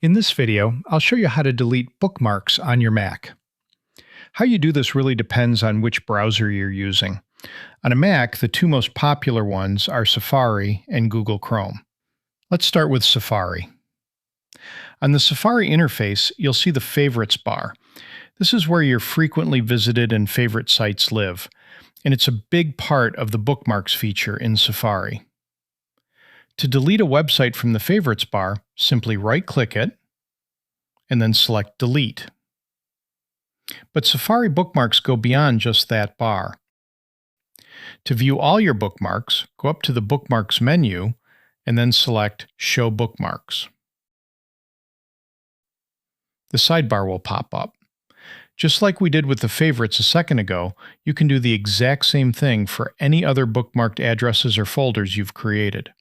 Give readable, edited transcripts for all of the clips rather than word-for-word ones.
In this video, I'll show you how to delete bookmarks on your Mac. How you do this really depends on which browser you're using. On a Mac, the two most popular ones are Safari and Google Chrome. Let's start with Safari. On the Safari interface, you'll see the Favorites bar. This is where your frequently visited and favorite sites live, and it's a big part of the Bookmarks feature in Safari. To delete a website from the Favorites bar, simply right-click it and then select Delete. But Safari bookmarks go beyond just that bar. To view all your bookmarks, go up to the Bookmarks menu and then select Show Bookmarks. The sidebar will pop up. Just like we did with the favorites a second ago, you can do the exact same thing for any other bookmarked addresses or folders you've created.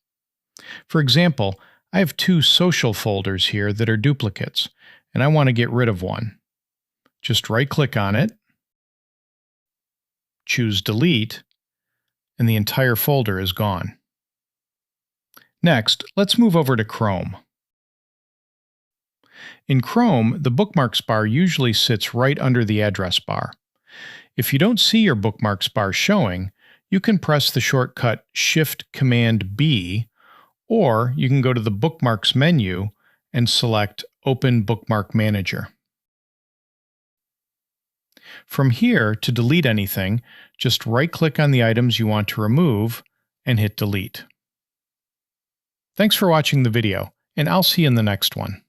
For example, I have two social folders here that are duplicates, and I want to get rid of one. Just right-click on it, choose Delete, and the entire folder is gone. Next, let's move over to Chrome. In Chrome, the Bookmarks bar usually sits right under the address bar. If you don't see your Bookmarks bar showing, you can press the shortcut Shift-Command-B, or you can go to the Bookmarks menu and select Open Bookmark Manager. From here, to delete anything, just right-click on the items you want to remove and hit Delete. Thanks for watching the video, and I'll see you in the next one.